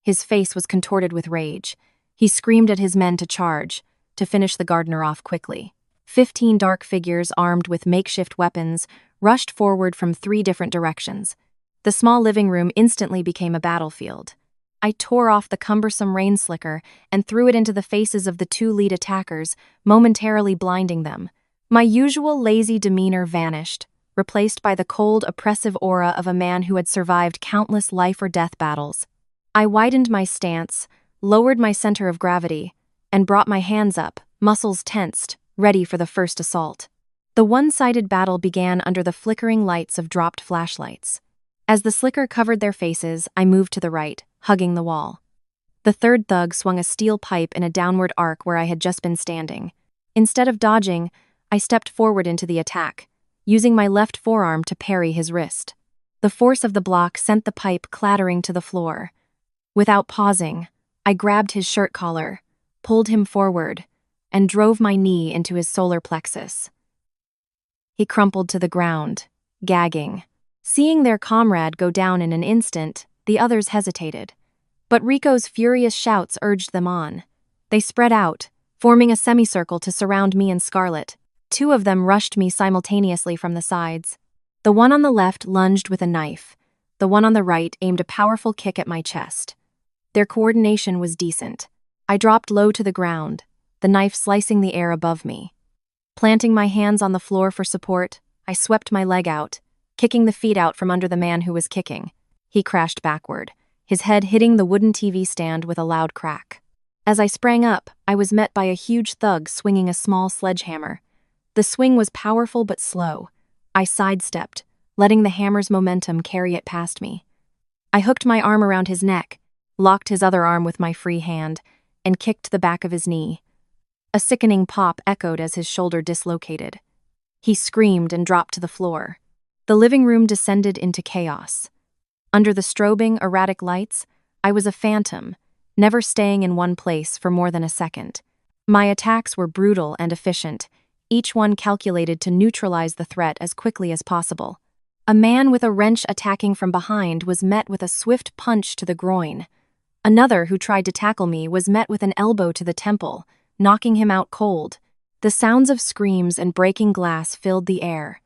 His face was contorted with rage. He screamed at his men to charge, to finish the gardener off quickly. 15 dark figures armed with makeshift weapons rushed forward from 3 different directions. The small living room instantly became a battlefield. I tore off the cumbersome rain slicker and threw it into the faces of the 2 lead attackers, momentarily blinding them. My usual lazy demeanor vanished, replaced by the cold, oppressive aura of a man who had survived countless life-or-death battles. I widened my stance, lowered my center of gravity, and brought my hands up, muscles tensed, ready for the first assault. The one-sided battle began under the flickering lights of dropped flashlights. As the slicker covered their faces, I moved to the right, hugging the wall. The third thug swung a steel pipe in a downward arc where I had just been standing. Instead of dodging, I stepped forward into the attack, using my left forearm to parry his wrist. The force of the block sent the pipe clattering to the floor. Without pausing, I grabbed his shirt collar, pulled him forward, and drove my knee into his solar plexus. He crumpled to the ground, gagging. Seeing their comrade go down in an instant, the others hesitated. But Rico's furious shouts urged them on. They spread out, forming a semicircle to surround me and Scarlett. Two of them rushed me simultaneously from the sides. The one on the left lunged with a knife. The one on the right aimed a powerful kick at my chest. Their coordination was decent. I dropped low to the ground, the knife slicing the air above me. Planting my hands on the floor for support, I swept my leg out, kicking the feet out from under the man who was kicking. He crashed backward, his head hitting the wooden TV stand with a loud crack. As I sprang up, I was met by a huge thug swinging a small sledgehammer. The swing was powerful but slow. I sidestepped, letting the hammer's momentum carry it past me. I hooked my arm around his neck, locked his other arm with my free hand, and kicked the back of his knee. A sickening pop echoed as his shoulder dislocated. He screamed and dropped to the floor. The living room descended into chaos. Under the strobing, erratic lights, I was a phantom, never staying in one place for more than a second. My attacks were brutal and efficient, each one calculated to neutralize the threat as quickly as possible. A man with a wrench attacking from behind was met with a swift punch to the groin. Another who tried to tackle me was met with an elbow to the temple, knocking him out cold. The sounds of screams and breaking glass filled the air.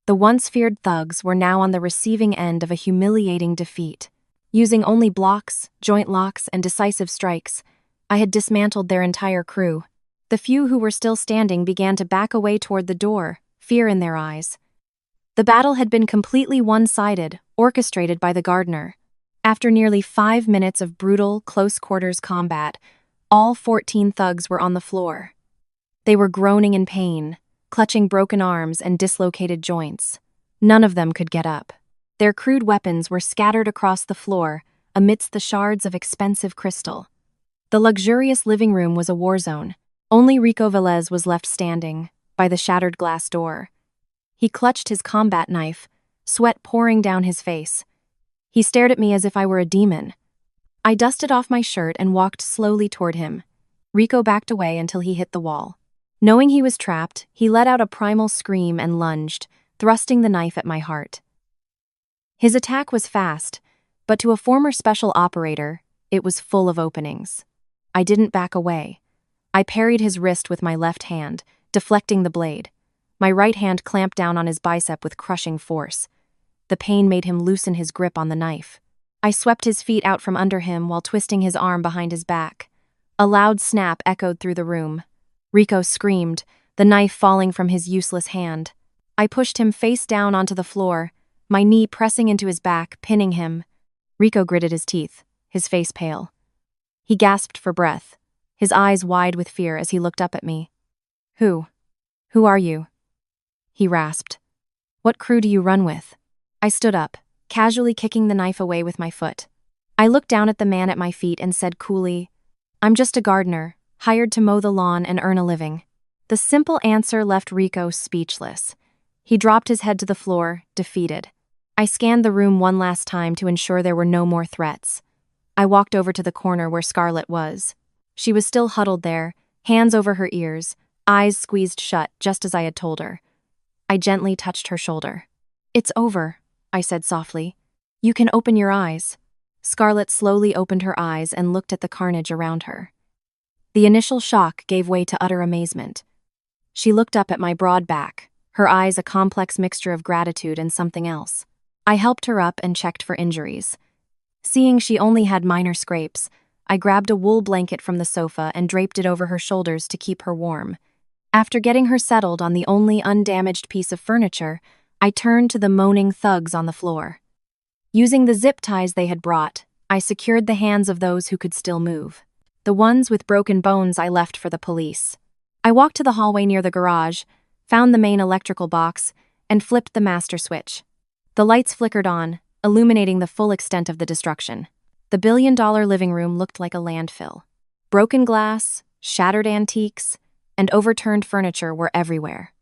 The once feared thugs were now on the receiving end of a humiliating defeat. Using only blocks, joint locks, and decisive strikes, I had dismantled their entire crew. The few who were still standing began to back away toward the door, fear in their eyes. The battle had been completely one-sided, orchestrated by the gardener. After nearly 5 minutes of brutal, close-quarters combat, all 14 thugs were on the floor. They were groaning in pain, clutching broken arms and dislocated joints. None of them could get up. Their crude weapons were scattered across the floor amidst the shards of expensive crystal. The luxurious living room was a war zone. Only Rico Velez was left standing, by the shattered glass door. He clutched his combat knife, sweat pouring down his face. He stared at me as if I were a demon. I dusted off my shirt and walked slowly toward him. Rico backed away until he hit the wall. Knowing he was trapped, he let out a primal scream and lunged, thrusting the knife at my heart. His attack was fast, but to a former special operator, it was full of openings. I didn't back away. I parried his wrist with my left hand, deflecting the blade. My right hand clamped down on his bicep with crushing force. The pain made him loosen his grip on the knife. I swept his feet out from under him while twisting his arm behind his back. A loud snap echoed through the room. Rico screamed, the knife falling from his useless hand. I pushed him face down onto the floor, my knee pressing into his back, pinning him. Rico gritted his teeth, his face pale. He gasped for breath, his eyes wide with fear as he looked up at me. Who are you? He rasped. What crew do you run with? I stood up, casually kicking the knife away with my foot. I looked down at the man at my feet and said coolly, I'm just a gardener, hired to mow the lawn and earn a living. The simple answer left Rico speechless. He dropped his head to the floor, defeated. I scanned the room one last time to ensure there were no more threats. I walked over to the corner where Scarlett was. She was still huddled there, hands over her ears, eyes squeezed shut just as I had told her. I gently touched her shoulder. It's over, I said softly. You can open your eyes. Scarlett slowly opened her eyes and looked at the carnage around her. The initial shock gave way to utter amazement. She looked up at my broad back, her eyes a complex mixture of gratitude and something else. I helped her up and checked for injuries. Seeing she only had minor scrapes, I grabbed a wool blanket from the sofa and draped it over her shoulders to keep her warm. After getting her settled on the only undamaged piece of furniture, I turned to the moaning thugs on the floor. Using the zip ties they had brought, I secured the hands of those who could still move. The ones with broken bones I left for the police. I walked to the hallway near the garage, found the main electrical box, and flipped the master switch. The lights flickered on, illuminating the full extent of the destruction. The billion-dollar living room looked like a landfill. Broken glass, shattered antiques, and overturned furniture were everywhere.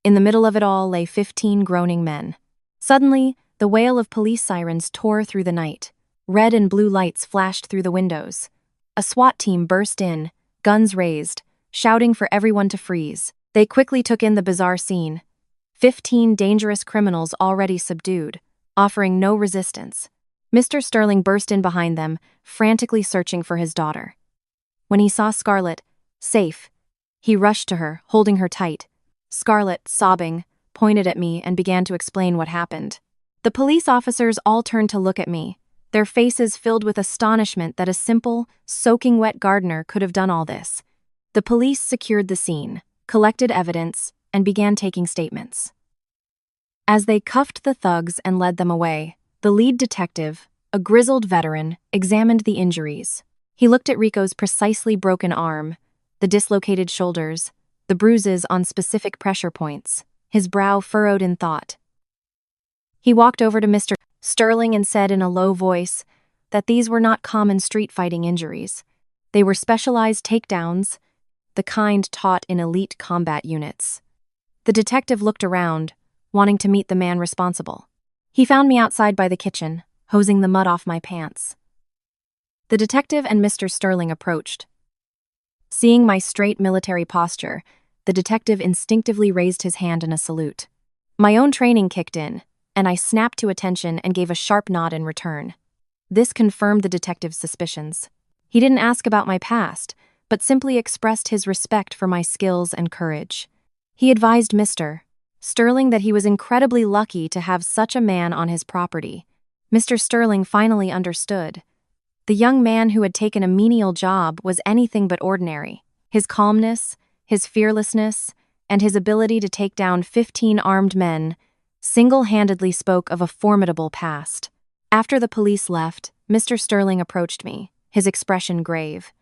In the middle of it all lay 15 groaning men. Suddenly, the wail of police sirens tore through the night. Red and blue lights flashed through the windows. A SWAT team burst in, guns raised, shouting for everyone to freeze. They quickly took in the bizarre scene. 15 dangerous criminals already subdued, offering no resistance. Mr. Sterling burst in behind them, frantically searching for his daughter. When he saw Scarlett, safe, he rushed to her, holding her tight. Scarlett, sobbing, pointed at me and began to explain what happened. The police officers all turned to look at me, their faces filled with astonishment that a simple, soaking wet gardener could have done all this. The police secured the scene, collected evidence, and began taking statements. As they cuffed the thugs and led them away, the lead detective, a grizzled veteran, examined the injuries. He looked at Rico's precisely broken arm, the dislocated shoulders, the bruises on specific pressure points, his brow furrowed in thought. He walked over to Mr. Sterling and said in a low voice that these were not common street fighting injuries. They were specialized takedowns, the kind taught in elite combat units. The detective looked around, wanting to meet the man responsible. He found me outside by the kitchen, hosing the mud off my pants. The detective and Mr. Sterling approached. Seeing my straight military posture, the detective instinctively raised his hand in a salute. My own training kicked in, and I snapped to attention and gave a sharp nod in return. This confirmed the detective's suspicions. He didn't ask about my past, but simply expressed his respect for my skills and courage. He advised Mr. Sterling that he was incredibly lucky to have such a man on his property. Mr. Sterling finally understood. The young man who had taken a menial job was anything but ordinary. His calmness, his fearlessness, and his ability to take down 15 armed men single-handedly spoke of a formidable past. After the police left, Mr. Sterling approached me, his expression grave.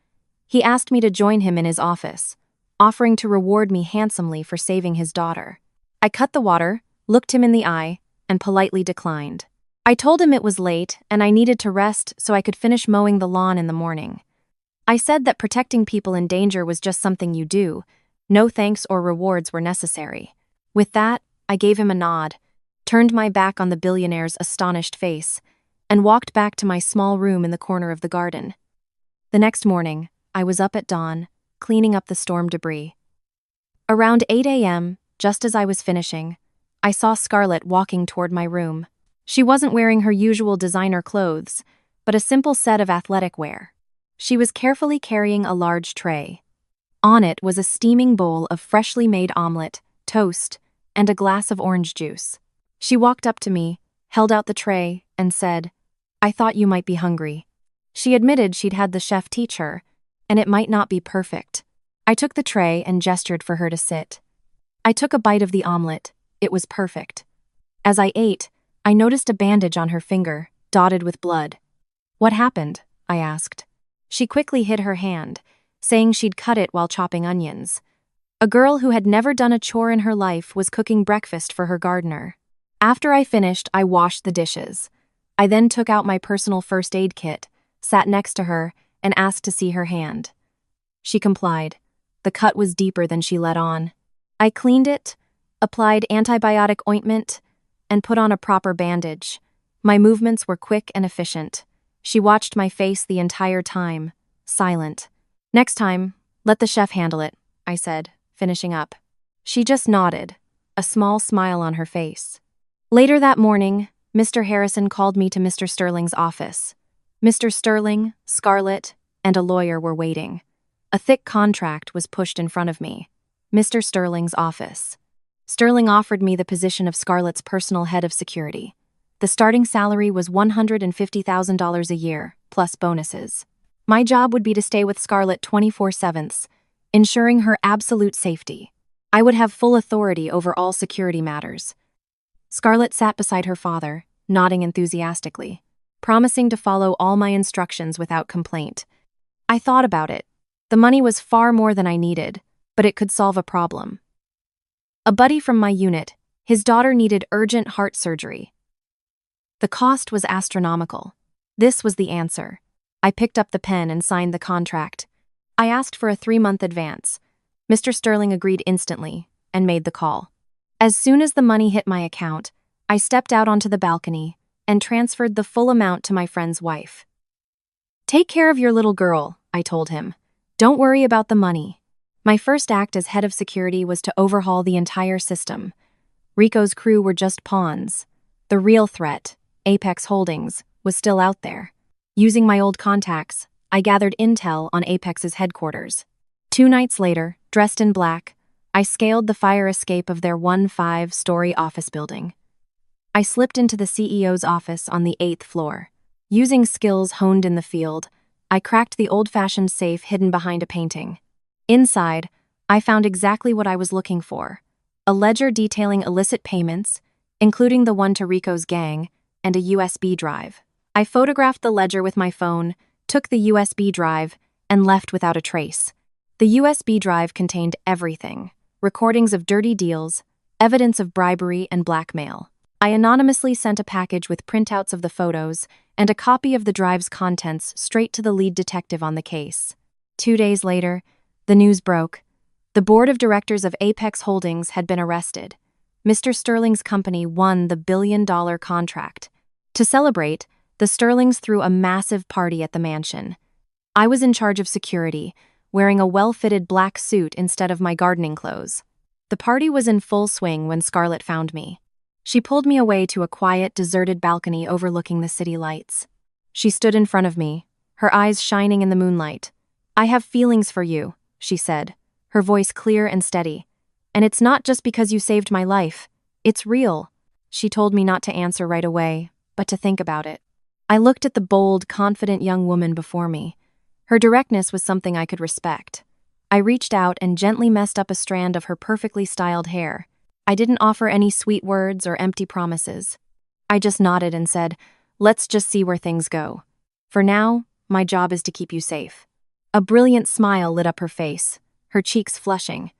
He asked me to join him in his office, offering to reward me handsomely for saving his daughter. I cut the water, looked him in the eye, and politely declined. I told him it was late and I needed to rest so I could finish mowing the lawn in the morning. I said that protecting people in danger was just something you do. No thanks or rewards were necessary. With that, I gave him a nod, turned my back on the billionaire's astonished face, and walked back to my small room in the corner of the garden. The next morning, I was up at dawn, cleaning up the storm debris. Around 8 a.m., just as I was finishing, I saw Scarlett walking toward my room. She wasn't wearing her usual designer clothes, but a simple set of athletic wear. She was carefully carrying a large tray. On it was a steaming bowl of freshly made omelet, toast, and a glass of orange juice. She walked up to me, held out the tray, and said, "I thought you might be hungry." She admitted she'd had the chef teach her, and it might not be perfect. I took the tray and gestured for her to sit. I took a bite of the omelet. It was perfect. As I ate, I noticed a bandage on her finger, dotted with blood. "What happened?" I asked. She quickly hid her hand, saying she'd cut it while chopping onions. A girl who had never done a chore in her life was cooking breakfast for her gardener. After I finished, I washed the dishes. I then took out my personal first aid kit, sat next to her, and asked to see her hand. She complied. The cut was deeper than she let on. I cleaned it, applied antibiotic ointment, and put on a proper bandage. My movements were quick and efficient. She watched my face the entire time, silent. "Next time, let the chef handle it," I said, finishing up. She just nodded, a small smile on her face. Later that morning, Mr. Harrison called me to Mr. Sterling's office. Mr. Sterling, Scarlett, and a lawyer were waiting. A thick contract was pushed in front of me. Mr. Sterling's office. Sterling offered me the position of Scarlett's personal head of security. The starting salary was $150,000 a year, plus bonuses. My job would be to stay with Scarlett 24/7, ensuring her absolute safety. I would have full authority over all security matters. Scarlett sat beside her father, nodding enthusiastically, promising to follow all my instructions without complaint. I thought about it. The money was far more than I needed, but it could solve a problem. A buddy from my unit, his daughter needed urgent heart surgery. The cost was astronomical. This was the answer. I picked up the pen and signed the contract. I asked for a 3-month advance. Mr. Sterling agreed instantly and made the call. As soon as the money hit my account, I stepped out onto the balcony and transferred the full amount to my friend's wife. "Take care of your little girl," I told him. "Don't worry about the money." My first act as head of security was to overhaul the entire system. Rico's crew were just pawns. The real threat, Apex Holdings, was still out there. Using my old contacts, I gathered intel on Apex's headquarters. 2 nights later, dressed in black, I scaled the fire escape of their 15-story office building. I slipped into the CEO's office on the 8th floor. Using skills honed in the field, I cracked the old-fashioned safe hidden behind a painting. Inside, I found exactly what I was looking for: a ledger detailing illicit payments, including the one to Rico's gang, and a USB drive. I photographed the ledger with my phone, took the USB drive, and left without a trace. The USB drive contained everything: recordings of dirty deals, evidence of bribery and blackmail. I anonymously sent a package with printouts of the photos and a copy of the drive's contents straight to the lead detective on the case. 2 days later, the news broke. The board of directors of Apex Holdings had been arrested. Mr. Sterling's company won the billion-dollar contract. To celebrate, the Sterlings threw a massive party at the mansion. I was in charge of security, wearing a well-fitted black suit instead of my gardening clothes. The party was in full swing when Scarlett found me. She pulled me away to a quiet, deserted balcony overlooking the city lights. She stood in front of me, her eyes shining in the moonlight. "I have feelings for you," she said, her voice clear and steady. "And it's not just because you saved my life. It's real." She told me not to answer right away, but to think about it. I looked at the bold, confident young woman before me. Her directness was something I could respect. I reached out and gently messed up a strand of her perfectly styled hair. I didn't offer any sweet words or empty promises. I just nodded and said, "Let's just see where things go. For now, my job is to keep you safe." A brilliant smile lit up her face, her cheeks flushing.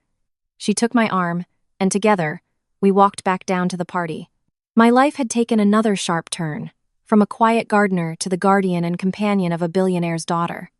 She took my arm, and together, we walked back down to the party. My life had taken another sharp turn, from a quiet gardener to the guardian and companion of a billionaire's daughter.